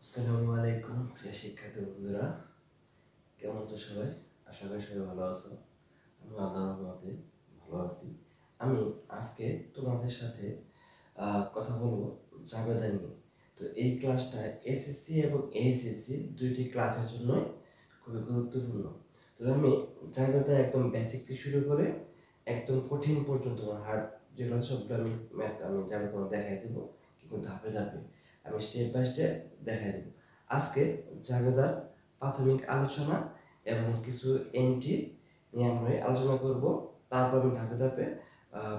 আসসালামু আলাইকুম প্রিয় শিক্ষার্থী বন্ধুরা, কেমন আছো সবাই? আশা করি সবাই ভালো আছো। আমি আল্লাহর রহমতে ভালো আছি। আমি আজকে তোমাদের সাথে কথা বলবো জাবেদা নিয়ে। তো এই ক্লাসটা এসএসসি এবং এইচএসসি দুইটি ক্লাসের জন্য খুবই গুরুত্বপূর্ণ। তো আমি জাবেদা একদম বেসিক থেকে শুরু করে একদম কঠিন পর্যন্ত হার্ড যেগুলো সবগুলো আমি জাবেদা দেখাই দেবো, কিন্তু ধাপে ধাপে আমি স্টেপ বাই স্টেপ দেখাই দেবো। আজকে জাবেদার প্রাথমিক আলোচনা এবং কিছু এন্ট্রি নিয়ে আমরা আলোচনা করব। তারপর আমি ধাপে ধাপে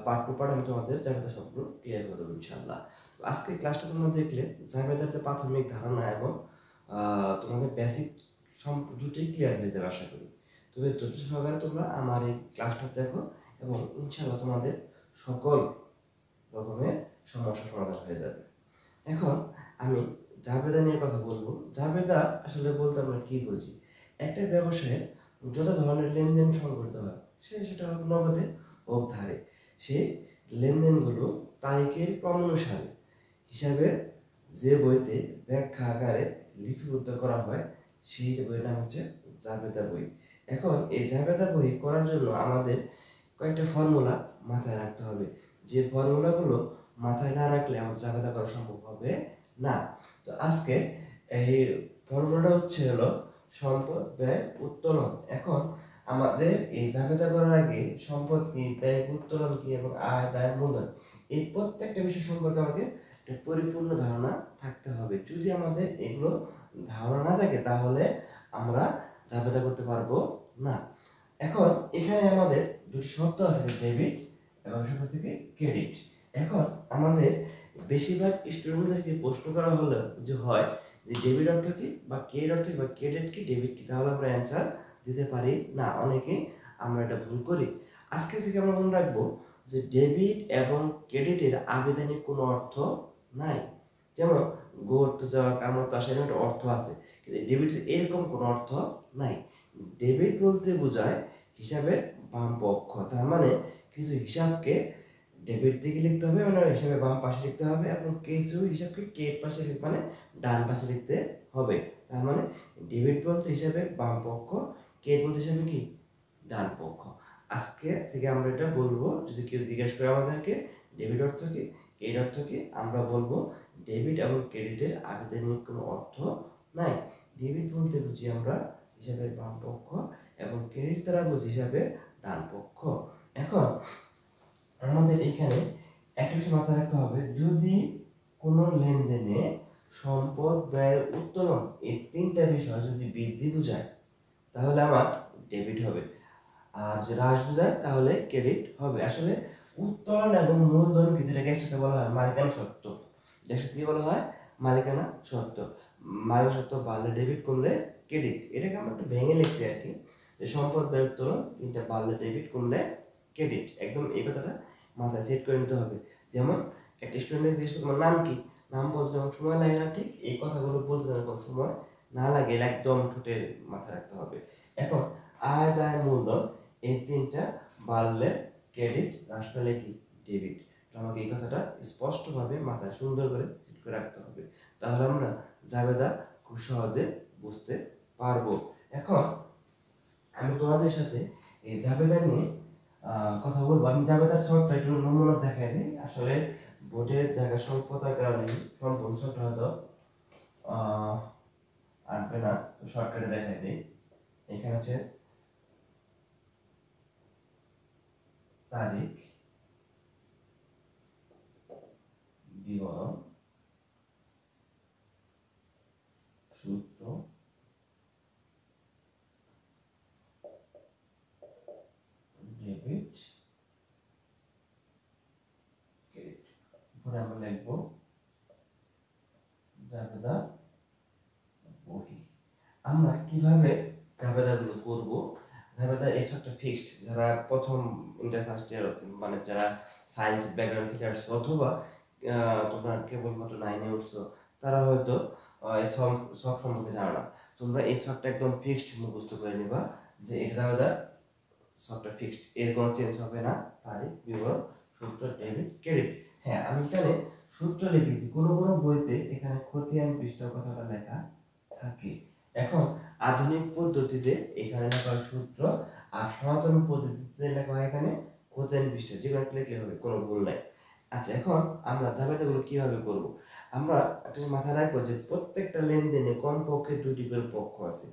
পার্ট টু পার্ট আমি তোমাদের জাবেদা সবগুলো ক্লিয়ার করে দেবো ইনশাআল্লাহ। তো আজকে ক্লাসটা তোমরা দেখলে জাবেদার যে প্রাথমিক ধারণা এবং তোমাদের বেসিক দুটোই ক্লিয়ার হয়ে যাবে আশা করি। তবে ধৈর্য সহকারে তোমরা আমার এই ক্লাসটা দেখো এবং ইনশাআল্লাহ তোমাদের সকল রকমের সমস্যা সমাধান হয়ে যাবে। এখন আমি জাবেদা নিয়ে কথা বলবো। জাবেদা আসলে বলতে আমরা কি বুঝি? একটা ব্যবসায়ে যত ধরনের লেনদেন সংঘটিত হয় সেটা হোক নগদে হোক ধারে, সেই লেনদেনগুলো তারিখের ক্রমানুসারে হিসাবে যে বইতে ব্যাখ্যা আকারে লিপিবদ্ধ করা হয় সেই বইয়ের নাম হচ্ছে জাবেদা বই। এখন এই জাবেদা বই করার জন্য আমাদের কয়েকটা ফর্মুলা মাথায় রাখতে হবে। যে ফর্মুলাগুলো মাথায় না রাখলে আমার জাবেদা করা সম্ভব হবে না। তো আজকে এই ফর্মুলাটা হলো সম্পদ ব্যয় উত্তোলন। এখন আমাদের এই জাবেদা করার আগে সম্পদ কি, ব্যয় উত্তোলন কি এবং আয় দায় মূলধন, এই প্রত্যেকটা বিষয় সম্পর্কে আমাকে একটা পরিপূর্ণ ধারণা থাকতে হবে। যদি আমাদের এগুলো ধারণা না থাকে তাহলে আমরা জাবেদা করতে পারবো না। এখন এখানে আমাদের দুটি শব্দ আছে, ডেবিট এবং শব্দ থেকে ক্রেডিট। এখন আমাদের বেশিরভাগ স্টুডেন্টদেরকে প্রশ্ন করা হলো যে হয় যে ডেবিট অর্থ কি বা ক্রেডিট অর্থ কি বা ক্রেডিট কি ডেবিট কি, তাহলে আমরা অ্যান্সার দিতে পারি না। অনেকেই আমরা এটা ভুল করি। আজকে থেকে আমরা মনে রাখবো যে ডেবিট এবং ক্রেডিটের আবেদনিক কোনো অর্থ নাই। যেমন গোর্থ যাওয়া কামত আসা একটা অর্থ আছে, কিন্তু ডেবিটের এরকম কোনো অর্থ নাই। ডেবিট বলতে বোঝায় হিসাবের বাম পক্ষ, তার মানে কিছু হিসাবকে ডেবিট দিকে লিখতে হবে মানে হিসাবে বাম পাশে লিখতে হবে, এবং কিছু হিসাবকে ক্রেডিট পাশে মানে ডান পাশে লিখতে হবে। তার মানে ডেবিট বলতে হিসাবে বাম পক্ষ, ক্রেডিট বলতে হিসাবে কি ডান পক্ষ। আজকে থেকে আমরা এটা বলবো, যদি কেউ জিজ্ঞেস করে আমাদেরকে ডেবিট অর্থ কি ক্রেডিট অর্থ কি, আমরা বলবো ডেবিট এবং ক্রেডিটের আবেদনিক কোনো অর্থ নাই। ডেবিট বলতে বুঝি আমরা হিসাবের বাম পক্ষ এবং ক্রেডিট দ্বারা বুঝি হিসাবের ডান পক্ষ। এখন আমাদের এখানে একটা বিষয় মাথায় রাখতে হবে, যদি কোনো লেনদেনে সম্পদ ব্যয় উত্তোলন এই তিনটা বিষয় যদি বৃদ্ধি বোঝায় তাহলে আমার ডেবিট হবে, আর যদি হ্রাস বোঝায় তাহলে ক্রেডিট হবে। আসলে উত্তোলন এবং মূলধন যেটাকে একসাথে বলা হয় মালিকানা সত্ত্ব, একসাথে কি বলা হয় মালিকানা সত্ত্ব। মালিকানা সত্ত্ব বাড়লে ডেবিট, কমলে ক্রেডিট। এটাকে আমরা একটু ভেঙে লিখছি আর কি, যে সম্পদ ব্যয় উত্তোলন তিনটা বাড়লে ডেবিট, কমলে ক্রেডিট। একদম এই কথাটা মাথায় সেট করে নিতে হবে। যেমন একটা স্টুডেন্টের জিজ্ঞেস তোমার নাম কি, নাম বলতে যেমন সময় লাগে না, ঠিক এই কথাগুলো বলতে যেমন সময় না লাগে, একদম ঠোঁটের মাথায় রাখতে হবে। এখন আয় দায় মূলধন এই তিনটা বাড়লে ক্রেডিট, হ্রাস পেলে কি ডেবিট। তো আমাকে এই কথাটা স্পষ্টভাবে মাথায় সুন্দর করে সেট করে রাখতে হবে, তাহলে আমরা জাবেদা খুব সহজে বুঝতে পারবো। এখন আমি তোমাদের সাথে এই জাবেদা নিয়ে কথা বলবো। আমি জাবেদার শর্টটা একটু নমুনা দেখাই দিই। আসলে বোর্ডের জায়গা স্বল্পতার কারণে সম্পূর্ণ শর্ট হয়তো আসবে না, তো শর্টকাটে দেখাই দিই। এখানে হচ্ছে তারিখ, বিবরণ, সূত্র, ডেবিট, ক্রেডিট। পরে আমরা লিখবো জাবেদা বহি। আমরা কিভাবে জাবেদাগুলো করব? জাবেদা এই একটা ফিক্সড, যারা প্রথম ইন্টার ফার্স্ট ইয়ার মানে যারা সায়েন্স ব্যাকগ্রাউন্ড থেকে আসছো অথবা তোমরা কেবলমাত্র 9-এ উঠছো, তারা হয়তো এই শখ সম্পর্কে জানো না। তোমরা এই শখটা একদম ফিক্সড মুখস্থ করে নিবা যে এটা জাবেদা শখটা ফিক্সড, এর কোনো চেঞ্জ হবে না। তারিখ, বিবরণ, সূত্র, ডেবিট, ক্রেডিট। হ্যাঁ, আমি এখানে সূত্র লিখেছি, কোনো কোনো বইতে এখানে খতিয়ান পৃষ্ঠা কথাটা লেখা থাকে। এখন আধুনিক পদ্ধতিতে এখানে লেখা হয় সূত্র, আর সনাতন পদ্ধতিতে লেখা হয় এখানে খতিয়ান পৃষ্ঠা, যে কোনো লিখলে হবে, কোনো ভুল নাই। আচ্ছা, এখন আমরা জাবেদাগুলো কিভাবে করব? আমরা একটা মাথায় রাখবো যে প্রত্যেকটা লেনদেনে কমপক্ষে দুটি করে পক্ষ আছে।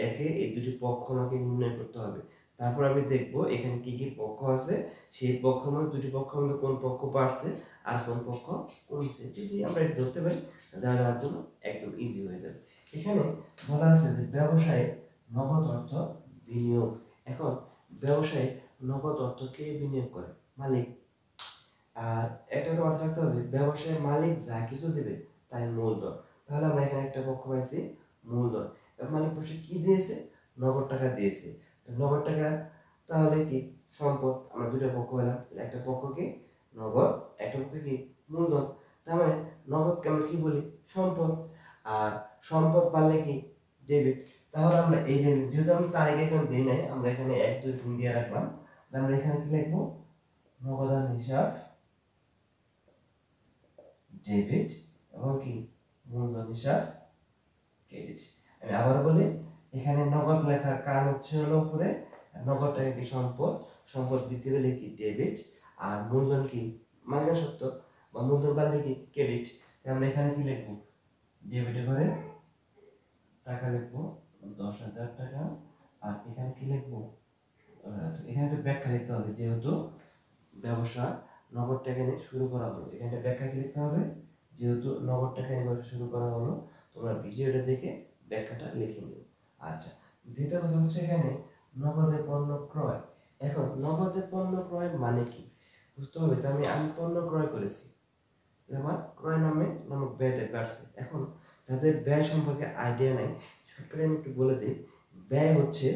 একে এই দুটি পক্ষ আমাকে নির্ণয় করতে হবে। তারপর আমি দেখব এখানে কি কি পক্ষ আছে, সেই পক্ষ মধ্যে দুটি পক্ষ মধ্যে কোন পক্ষ বাড়ছে আর কোন পক্ষ কমছে। যদি আমরা এটা ধরতে পারি জানার জন্য একদম ইজি হয়ে যাবে। এখানে বলা আছে যে ব্যবসায়ে নগদ অর্থ বিনিয়োগ। এখন ব্যবসায়ে নগদ অর্থ কে বিনিয়োগ করে? মালিক। আর একটা কথা মাথায় রাখতে হবে, ব্যবসায়ের মালিক যা কিছু দেবে তাই মূলধন। তাহলে আমরা এখানে একটা পক্ষ পাইছি মূলধন। মালিক পক্ষে কি দিয়েছে? নগদ টাকা দিয়েছে। নগদ টাকা তাহলে কি সম্পদ। আমরা দুটো পক্ষ পেলাম, একটা পক্ষ কি নগদ, একটা পক্ষ কি মূলধন। তার মানে নগদকে আমরা কি বলি? সম্পদ। আর সম্পদ পারলে কি ডেবিট। তাহলে আমরা এই যে যেহেতু আমি তারিখ এখানে দিই নাই, আমরা এখানে 1 2 3 দিয়ে রাখলাম। আমরা এখানে কি লিখবো? নগদান হিসাব ডেবিট এবং কি মূলধন হিসাব ক্রেডিট। আমি আবার বলি, এখানে নগদ লেখার কারণ হচ্ছে হলো উপরে নগদ টাকা কি সম্পদ, সম্পদ বৃদ্ধি পেলে কি ডেবিট, আর মূলধন কি মাইনাস সত্য বা মূলধন বাড়লে কি ক্রেডিট। আমরা এখানে কি লিখবো? ডেবিটে করে টাকা লিখবো 10,000 টাকা, আর এখানে কি লিখবো? এখানে একটা ব্যাখ্যা লিখতে হবে, যেহেতু ব্যবসা নগদ টাকা নিয়ে শুরু করা হলো। এখানে ব্যাখ্যা কি লিখতে হবে? যেহেতু নগদ টাকা নিয়ে ব্যবসা শুরু করা হলো, তোমরা ভিডিওটা দেখে ব্যাখ্যাটা লিখে নিও। আচ্ছা, দ্বিতীয় কথা হচ্ছে এখানে নগদে পণ্য ক্রয়। এখন নগদে পণ্য ক্রয় মানে কি বুঝতে হবে। তো আমি পণ্য ক্রয় করেছি, আমার ক্রয় নামক ব্যয়টা কাটছে। এখন যাদের ব্যয় সম্পর্কে আইডিয়া নাই, শর্টকাটে আমি একটু বলে দিই। ব্যয় হচ্ছে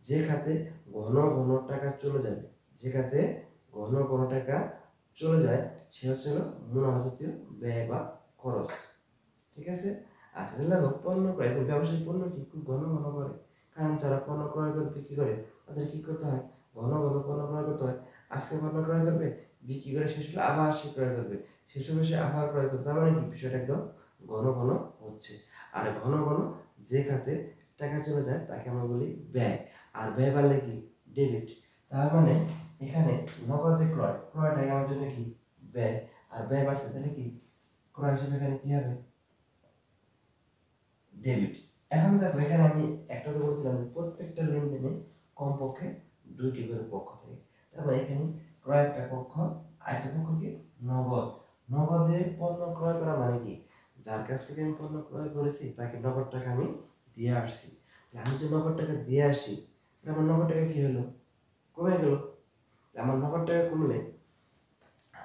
যে খাতে ঘন ঘন টাকা চলে যাবে, যে খাতে ঘন ঘন টাকা চলে যায় সে হচ্ছে হলো মুনাফা জাতীয় ব্যয় বা খরচ। ঠিক আছে? আচ্ছা, দেখো পণ্য ক্রয়, ব্যবসায়িক পণ্য কি খুব ঘন ঘন করে, কারণ যারা পণ্য ক্রয় করে বিক্রি করে তাদের কি করতে হয়? ঘন ঘন পণ্য ক্রয় করতে হয়। আজকে পণ্য ক্রয় করবে, বিক্রি করে শেষ হলে আবার সে ক্রয় করবে, শেষ হবে সে আবার ক্রয় করবে। তার মানে কি বিষয়টা একদম ঘন ঘন হচ্ছে। আর ঘন ঘন যে খাতে টাকা চলে যায় তাকে আমরা বলি ব্যয়, আর ব্যয় বাড়লে কি ডেবিট। তার মানে এখানে নগদে ক্রয়, ক্রয়টাই আমার জন্য কি ব্যয়, আর ব্যয় বাড়ছে তাহলে কি ক্রয় হিসেবে এখানে কি হবে? ডেবিট। এখন দেখো এখানে আমি একটা কথা বলছিলাম যে প্রত্যেকটা লেনদেনে কমপক্ষে দুইটি করে পক্ষ থাকে। তারপর এখানে ক্রয় একটা পক্ষ, আরেকটা পক্ষ কি নগদ। নগদে পণ্য ক্রয় করা মানে কি যার কাছ থেকে আমি পণ্য ক্রয় করেছি তাকে নগদ টাকা আমি দিয়ে আসছি। আমি যে নগদ টাকা দিয়ে আসি, আমার নগদ টাকা কি হলো? কমে গেল। আমার নগদ টাকা কমলে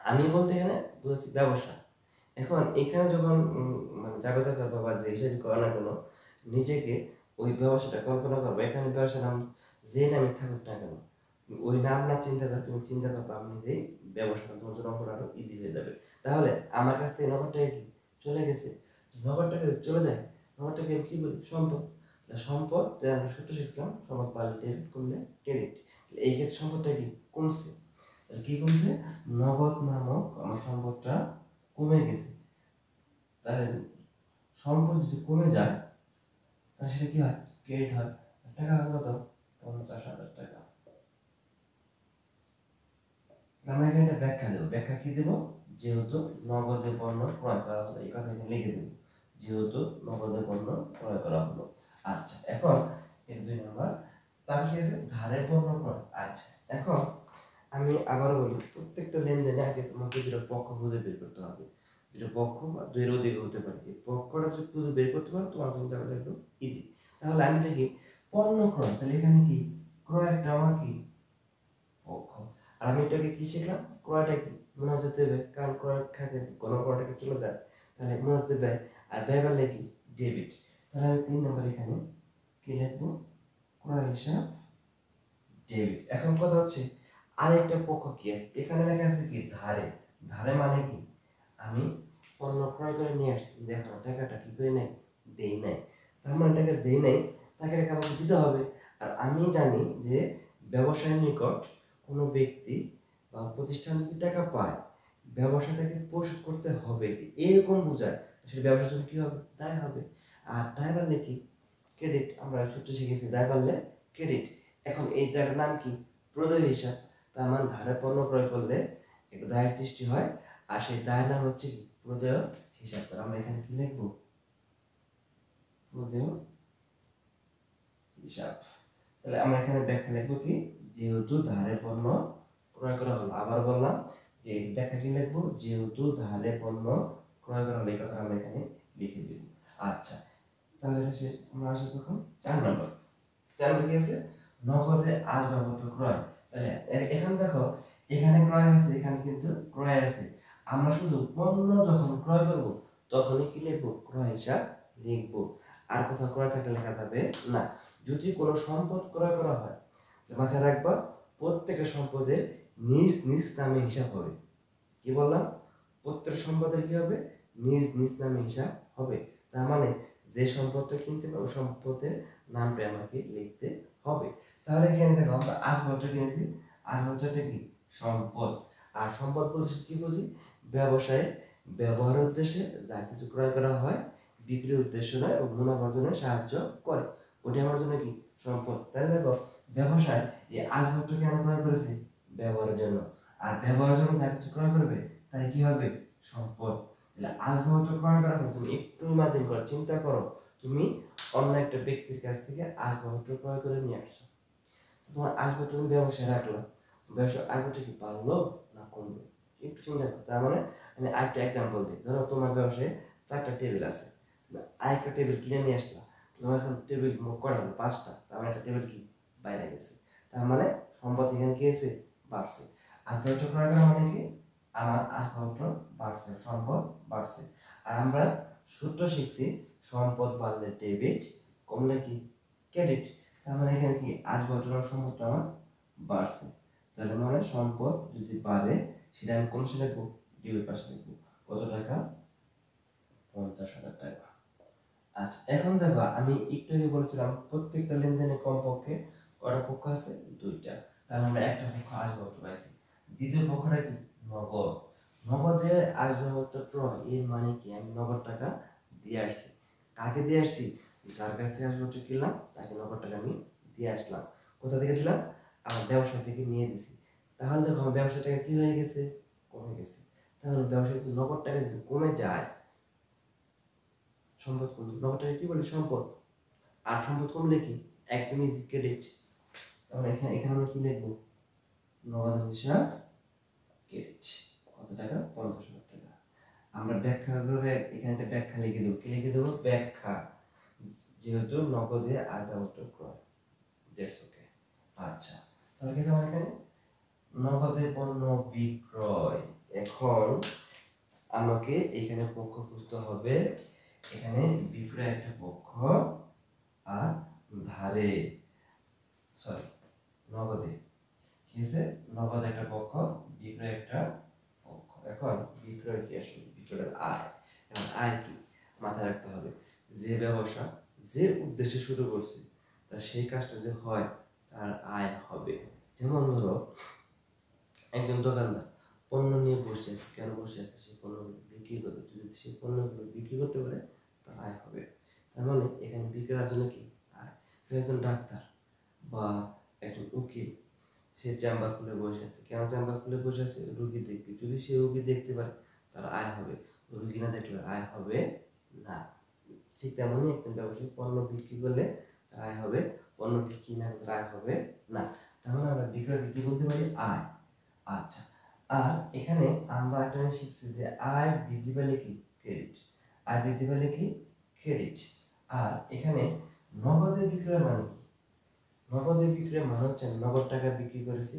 আমি বলতে এখানে বুঝাচ্ছি ব্যবসা। এখন এখানে যখন মানে জাবেদা করবো বা যে হিসাবে করো না কেন, নিজেকে ওই ব্যবসাটা কল্পনা করবো। এখানে ব্যবসার নাম যে নামে থাকুক না কেন, ওই নাম না চিন্তা করে তুমি চিন্তা করবো আমি নিজেই ব্যবসাটা তোমার জন্য আরো ইজি হয়ে যাবে। তাহলে আমার কাছ থেকে নগদ টাকা কি চলে গেছে, নগদ টাকা চলে যায়, নগদ টাকা আমি কি বলি? সম্পদ। সম্পদ আমরা সূত্র শিখছিলাম, সম্পদ বাড়লে ডেবিট, কমলে ক্রেডিট। এই ক্ষেত্রে সম্পদটা কি কমছে, কি কমছে? নগদ নামক আমার সম্পদটা কমে গেছে। তাহলে সম্পদ যদি কমে যায় তাহলে সেটা কি হয়? ক্রেডিট হয়। টাকা হবে কত? 50,000 টাকা। আমরা এখানে একটা ব্যাখ্যা দেবো। ব্যাখ্যা কি দেবো? যেহেতু নগদে পণ্য ক্রয় করা হলো, এই কথা এখানে লিখে দেবো, যেহেতু নগদে পণ্য ক্রয় করা হলো। আচ্ছা, এখন এর 2 নাম্বার। তারপর কি আছে? ধারে পণ্য ক্রয়। আচ্ছা, এখন আমি আবারও বলি, প্রত্যেকটা লেনদেনে আগে তোমাকে দুটো পক্ষ খুঁজে বের করতে হবে। দুটো পক্ষ বা দুইয়ের অধিক হতে পারে। এই পক্ষটা যদি খুঁজে বের করতে পারো তোমার জন্য তাহলে একদম ইজি। তাহলে আমি দেখি পণ্য ক্রয়, তাহলে এখানে কি ক্রয় একটা আমার কি পক্ষ। আর আমি এটাকে কি শিখলাম? ক্রয়টা কি মুনাফা দেবে, কারণ ক্রয় খাতে কোনো ক্রয়টাকে চলে যায় তাহলে মুনাফা দেবে। আর ব্যয় বাড়লে কি ডেবিট। তাহলে আমি 3 নম্বর এখানে কি লিখবো? ক্রয় হিসাব ডেবিট। এখন কথা হচ্ছে আরেকটা পক্ষ কি আছে? এখানে লেখা আছে কি ধারে। ধারে মানে কি আমি পণ্য ক্রয় করে নিয়ে আসছি, দেখো টাকাটা কি করে নেই? দেই নাই। তার মানে টাকা দেই নাই, তাকে টাকা আমাকে দিতে হবে। আর আমি জানি যে ব্যবসায়ের নিকট কোনো ব্যক্তি বা প্রতিষ্ঠান যদি টাকা পায়, ব্যবসা থেকে পরিশোধ করতে হবে এরকম বোঝায়, সেটা ব্যবসার জন্য কি হবে, দায় হবে। আর দায় বাড়লে কি, ক্রেডিট। আমরা ছোট্ট শিখেছি দায় বাড়লে ক্রেডিট। এখন এই দায়ের নাম কি, প্রদেয় হিসাব। তার মানে ধারে পণ্য ক্রয় করলে একটা দায়ের সৃষ্টি হয়, আর সেই দায়ের নাম হচ্ছে কি, প্রদেয় হিসাব। তাহলে আমরা এখানে কি লিখবো, প্রদেয় হিসাব। তাহলে আমরা এখানে ব্যাখ্যা লিখবো কি, যেহেতু ধারে পণ্য ক্রয় করা হলো। আবার বললাম যে ব্যাখ্যা কি লিখবো, যেহেতু ধারে পণ্য ক্রয় করা হলো, এই কথা আমরা এখানে লিখে দিব। আচ্ছা, তাহলে এটা শেষ। আমরা আসি কখন, 4 নম্বর। 4 নম্বর কি আছে, নগদে আসবাবপত্র ক্রয়। তাহলে এখানে দেখো, এখানে ক্রয় আছে, এখানে কিন্তু ক্রয় আছে। আমরা শুধু পণ্য যখন ক্রয় করব তখনই কি লিখবো, ক্রয় হিসাব লিখবো। আর কোথাও ক্রয় থাকলে লেখা যাবে না। যদি কোনো সম্পদ ক্রয় করা হয়, মাথায় রাখবা, প্রত্যেকটা সম্পদের নিজ নিজ নামে হিসাব হবে। কি বললাম, প্রত্যেক সম্পদের কি হবে, নিজ নিজ নামে হিসাব হবে। তার মানে যে সম্পদটা কিনছেন ওই সম্পদের নামটা আমাকে লিখতে হবে। তাহলে এখানে দেখো, আমরা আসবাবপত্র কিনেছি, আসবাবপত্রটা কি, সম্পদ। আর সম্পদ বলছি কি বুঝি, ব্যবসায়ে ব্যবহারের উদ্দেশ্যে যা কিছু ক্রয় করা হয়, বিক্রির উদ্দেশ্য নয় ও মুনাফা অর্জনে সাহায্য করে, ওটা আমার জন্য কি, সম্পদ। তাহলে দেখো, ব্যবসায় এই আসবাবপত্র কেন ক্রয় করেছে, ব্যবহারের জন্য। আর ব্যবহারের জন্য যা কিছু ক্রয় করবে তাই কি হবে, সম্পদ। তাহলে আসবাবপত্র ক্রয় করার পর তুমি একটু ইমাজিন করো, চিন্তা করো, তুমি অন্য একটা ব্যক্তির কাছ থেকে আসবাবপত্র ক্রয় করে নিয়ে আসছো। তোমার আসবাবপত্র তুমি ব্যবসায় রাখলাম, ব্যবসা আসবাবপত্র কি বাড়লো না কমলো, একটু চিন্তা করো। তার মানে আমি আরেকটা এক্সাম্পল দিই। ধরো তোমার ব্যবসায় 4টা টেবিল আছে, তুমি আরেকটা টেবিল কিনে নিয়ে আসলা, তোমার এখন টেবিল করা হলো 5টা, তার মানে একটা টেবিল কি বাইরে গেছে। তার মানে সম্পদ এখানে কি হয়েছে, বাড়ছে। আসবাবপত্র ক্রয় করা মানে কি, আমার আসবাবপত্র বাড়ছে, সম্পদ বাড়ছে। আর আমরা সূত্র শিখছি, সম্পদ বাড়লে ডেবিট, কমলে কি, ক্রেডিট। তার মানে এখানে কি, আসবাবপত্র সম্পদটা আমার বাড়ছে। তাহলে মানে সম্পদ যদি বাড়ে, সেটা আমি কোন সাথে লিখবো, ডেবিট পাশে লিখবো। কত টাকা, 50,000 টাকা। আচ্ছা, এখন দেখো, আমি একটু আগে বলেছিলাম প্রত্যেকটা লেনদেনে কমপক্ষে কটা পক্ষ আছে, 2টা। তাহলে আমরা একটা পক্ষ আসবাবপত্র পাইছি। দ্বিতীয় পক্ষটা কি, নগদ। নগদে আসবাবপত্র ক্রয়, এর মানে কি, আমি নগদ টাকা দিয়ে আসছি। কাকে দিয়ে আসছি, যার কাছ থেকে আসবাবপত্র কিনলাম তাকে নগদ টাকা আমি দিয়ে আসলাম। কোথা থেকে দিলাম, আমার ব্যবসা থেকে নিয়ে দিছি। তাহলে দেখো, আমার ব্যবসা টাকা কি হয়ে গেছে, কমে গেছে। তাহলে ব্যবসায় যদি নগদ টাকা যদি কমে যায়, সম্পদ কমবে, নগদ টাকা কি বলি, সম্পদ। আর সম্পদ কমলে কি, একটা ইজি ক্রেডিট। তাহলে এখানে এখানে আমরা কি লিখবো, নগদ হিসাব ক্রেডিট। কত টাকা, 50,000 টাকা। আমরা ব্যাখ্যা করে এখানে একটা ব্যাখ্যা লিখে দেবো। কি লিখে দেবো, ব্যাখ্যা, যেহেতু নগদে আসবাবপত্র ক্রয়, দ্যাটস ওকে। আচ্ছা, তাহলে কি আমার এখানে নগদে পণ্য বিক্রয়। এখন আমাকে এখানে পক্ষ খুঁজতে হবে। এখানে বিক্রয় একটা পক্ষ, আর ধারে, সরি, নগদে কি আছে, নগদ একটা পক্ষ, বিক্রয় একটা পক্ষ। এখন বিক্রয় কি আসলে, বিক্রয়ের আয়। এখন আয় কি, মাথায় রাখতে হবে, যে ব্যবসা যে উদ্দেশ্যে শুরু করছে তার সেই কাজটা যে হয়, তার আয় হবে। যেমন ধরো, একজন দোকানদার পণ্য নিয়ে বসে আছে, কেন বসে আছে, সে পণ্যগুলো বিক্রি করবে। যদি সে পণ্যগুলো বিক্রি করতে পারে, তার আয় হবে। তার মানে এখানে বিক্রয়ের জন্য কি, আয়। তো একজন ডাক্তার বা একজন উকিল, সে চেম্বার খুলে বসে আছে, কেন চেম্বার খুলে বসে আছে, রুগী দেখবে। যদি সে রুগী দেখতে পারে, তার আয় হবে। রুগী না দেখলে আয় হবে না। ঠিক তেমনই একজন ব্যবসায়ী পণ্য বিক্রি করলে তার আয় হবে, পণ্য বিক্রি না করলে আয় হবে না। তার মানে আমরা বিক্রয় বিক্রি বলতে পারি আয়। আচ্ছা, আর এখানে আমরা একটা শিখছি যে আয় বৃদ্ধি পেলে কি, ক্রেডিট। আয় বৃদ্ধি পেলে কি, ক্রেডিট। আর এখানে নগদে বিক্রয় মানে কি, নগদে বিক্রয় মানে হচ্ছে নগদ টাকা বিক্রি করেছি,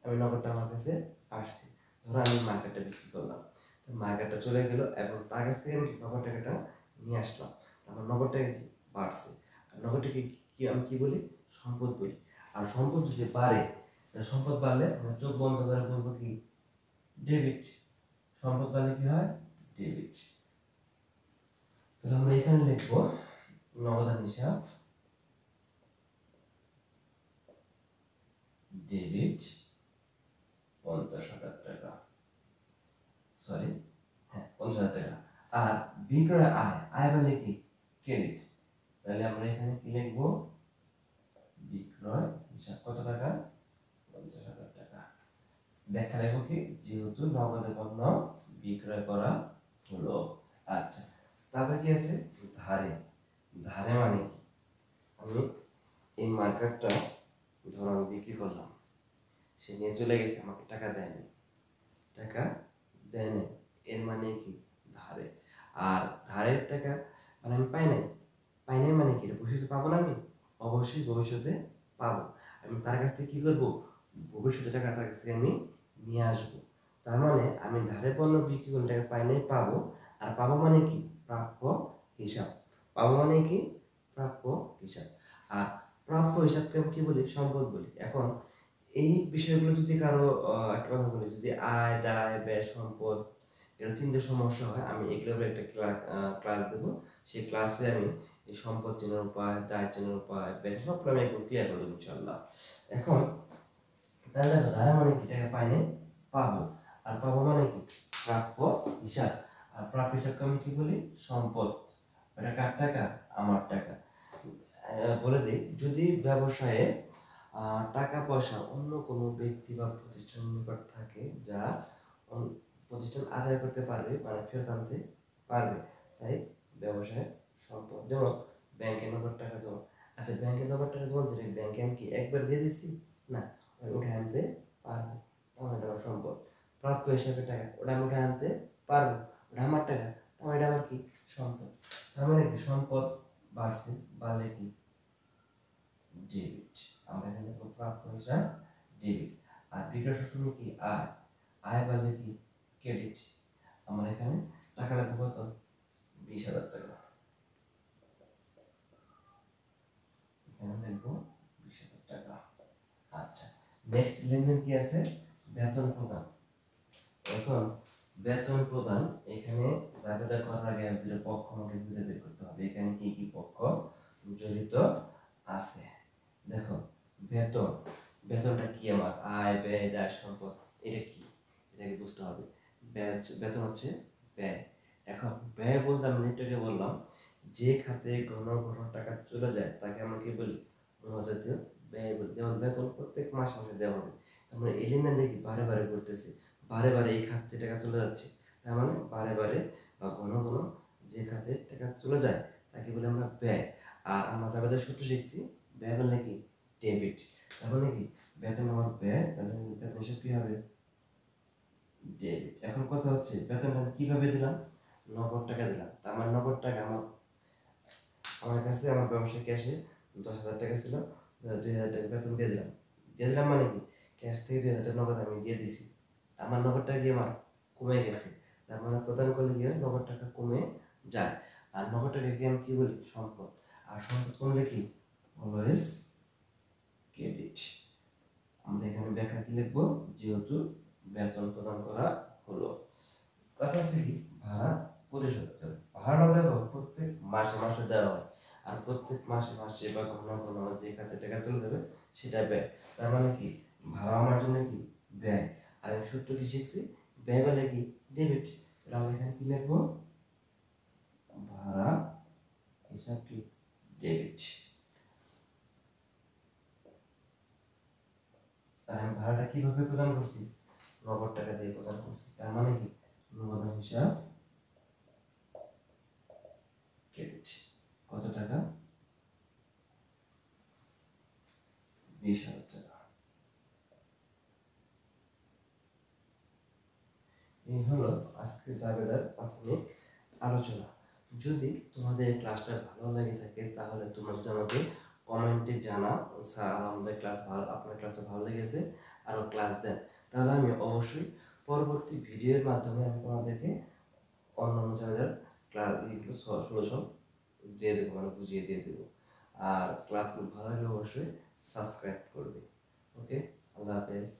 আমি নগদ টাকা আমার কাছে আসছে। ধরো আমি মার্কেটটা বিক্রি করলাম, তো মার্কেটটা চলে গেল এবং তার কাছ থেকে আমি নগদ টাকাটা নিয়ে আসলাম। আমার নগদ টাকা কি, বাড়ছে। আর নগদ টাকা কি, আমি কি বলি, সম্পদ বলি। আর সম্পদ যদি বাড়ে, সম্পদ বাড়লে চোখ বন্ধ করে বলবো কি, ডেবিট। সম্পদ বাড়লে কি হয়, ডেবিট। তাহলে আমরা এখানে লিখবো নগদান হিসাব ডেবিট 50,000 টাকা। সরি, হ্যাঁ 50,000 টাকা। আর বিক্রয় আয়, আয় মানে কি ক্রেডিট, তাহলে আমরা এখানে কি লিখবো, বিক্রয় হিসাব কত টাকা, 50,000 টাকা। ব্যাখ্যা লিখবো কি, যেহেতু নগদে পণ্য বিক্রয় করা হলো। আচ্ছা, তারপরে কি আছে, ধারে, ধারে মানে কি, আমি এই মার্কেটটা ধরো আমি বিক্রি করলাম, সে নিয়ে চলে গেছে, আমাকে টাকা দেয়নি, টাকা দেয়নি, এর মানে কি ধারে। আর ধারের টাকা মানে আমি পাই নাই, পাই নাই মানে কি, ভবিষ্যতে পাবো না, আমি অবশ্যই ভবিষ্যতে পাবো। আমি তার কাছ থেকে কি করবো, ভবিষ্যতে টাকা তার কাছ থেকে আমি নিয়ে আসবো। তার মানে আমি ধারে পণ্য বিক্রি করে টাকা পাই নাই, পাবো। আর পাবো মানে কি, প্রাপ্য হিসাব, পাবো মানে কি প্রাপ্য হিসাব। আর প্রাপ্য হিসাবকে আমি কি বলি, সম্পদ বলি। এখন এই বিষয়গুলো যদি কারো একটা কথা বলি, যদি আয়, দায়, ব্যয়, সম্পদ, এর তিনটে সমস্যা হয়, আমি এগুলোর একটা ক্লাস দেবো। সেই ক্লাসে আমি এই সম্পদ চেনার উপায়, দায় চেনার উপায়, ব্যয় সবগুলো আমি একদম ক্লিয়ার করে দেবো ইনশাল্লাহ। এখন তাহলে দেখো, ধারা মানে কি, টাকা পাইনি পাবো, আর পাবো মানে কি প্রাপ্য হিসাব। আর প্রাপ্য হিসাবকে আমি কি বলি, সম্পদ। এটা কার টাকা, আমার টাকা। বলে দিই, যদি ব্যবসায়ে টাকা পয়সা অন্য কোনো ব্যক্তি বা প্রতিষ্ঠানের নিকট থাকে, যা প্রতিষ্ঠান আদায় করতে পারবে, মানে ফেরত আনতে পারবে, তাই ব্যবসায় সম্পদ। যেমন ব্যাংকে নগদ টাকা জমা, আচ্ছা ব্যাংকে নগদ টাকা জমা ছিল, ব্যাংকে আমি কি একবার দিয়ে দিচ্ছি না, উঠে আনতে পারবো, তাহলে এটা আমার সম্পদ। প্রাপ্য হিসাবে টাকা, ওটা আমি উঠে আনতে পারবো, ওটা আমার টাকা, তাহলে এটা আমার কি সম্পদ। তার মানে কি, সম্পদ বাড়ছে, বাড়লে কি ডেবিট, আমরা এখানে প্রাপ্য হিসাব ডেবিট। আর বিকাশ সবসময় কি আয়, আয় বাড়লে কি ক্রেডিট। আমরা এখানে টাকা লাগবে কত, 20,000 টাকা, এখানে লিখবো 20,000 টাকা। আচ্ছা, নেক্সট লেনদেন কি আছে, বেতন প্রদান। এখন বেতন প্রদান, এখানে দাবিদার করার আগে দুটো পক্ষ আমাকে খুঁজে বের করতে হবে, এখানে কি কি পক্ষ জড়িত আছে। দেখো, বেতন, বেতনটা কি, আমার আয়, ব্যয়, দায়, সম্পদ, এটা কি, এটাকে বুঝতে হবে। বেতন হচ্ছে ব্যয়। এখন ব্যয় বলতে আমি একটু বললাম, যে খাতে ঘন ঘন টাকা চলে যায় তাকে আমরা কি বলি, মনোজাতীয় ব্যয় বলি। যেমন বেতন প্রত্যেক মাসে মাসে দেওয়া হবে, তার মানে এই লেনদেন দেখি বারে বারে করতেছে, বারে বারে এই খাতে টাকা চলে যাচ্ছে, তার মানে বারে বারে বা ঘন ঘন যে খাতে টাকা চলে যায় তাকে বলি আমরা ব্যয়। আর আমরা তাদের সূত্র শিখছি, ব্যয় বললে কি ডেবিট। তার মানে কি, বেতন আমার ব্যয়, তাহলে বেতন হিসাব কি হবে, ডেবিট। এখন কথা হচ্ছে, বেতনটা আমি কিভাবে দিলাম, নগদ টাকা দিলাম। তার মানে নগদ টাকা আমার কাছে, আমার ব্যবসায় ক্যাশে 10,000 টাকা ছিল, 2,000 টাকা বেতন দিয়ে দিলাম, দিয়ে দিলাম মানে কি, ক্যাশ থেকে 2,000 টাকা নগদ আমি দিয়ে দিছি, আমার নগদ টাকা কি আমার কমে গেছে। তার মানে প্রদান করলে গিয়ে নগদ টাকা কমে যায়। আর নগদ টাকাকে আমি কি বলি, সম্পদ। আর সম্পদ কমলে কি, অলওয়েজ ক্রেডিট। আমরা এখানে ব্যাখ্যা কি লিখবো, যেহেতু বেতন প্রদান করা হলো। তারপর আছে কি, ভাড়া পরিশোধ। ভাড়াটা দেখো প্রত্যেক মাসে মাসে দেওয়া হয়, আর প্রত্যেক মাসে মাসে বা ঘন ঘন যে খাতে টাকা চলে যাবে সেটা ব্যয়। তার মানে কি, ভাড়া আমার জন্য কি ব্যয়। আর আমি সূত্র কি শিখছি, ব্যয় বলে কি ডেবিট। আমরা এখানে কি লিখবো, ভাড়া হিসাব কি ডেবিট। আর আমি ভাড়াটা কিভাবে প্রদান করছি, নগদ টাকা দিয়ে প্রদান করছি, তার মানে কি নগদ হিসাব ক্রেডিট। কত টাকা, 20,000 টাকা। এই হলো আজকে জাবেদার প্রাথমিক আলোচনা। যদি তোমাদের ক্লাসটা ভালো লাগে থাকে, তাহলে তোমরা যদি আমাকে কমেন্টে জানাও, স্যার আমাদের ক্লাস ভালো, আপনার ক্লাসটা ভালো লেগেছে, আরও ক্লাস দেন, তাহলে আমি অবশ্যই পরবর্তী ভিডিওর মাধ্যমে আমি তোমাদেরকে অন্যান্য জাবেদার ক্লাস এইগুলো সলিউশন দিয়ে দেবো, মানে বুঝিয়ে দিয়ে দেবো। আর ক্লাসগুলো ভালো লাগলে অবশ্যই সাবস্ক্রাইব করবে। ওকে, আল্লাহ হাফেজ।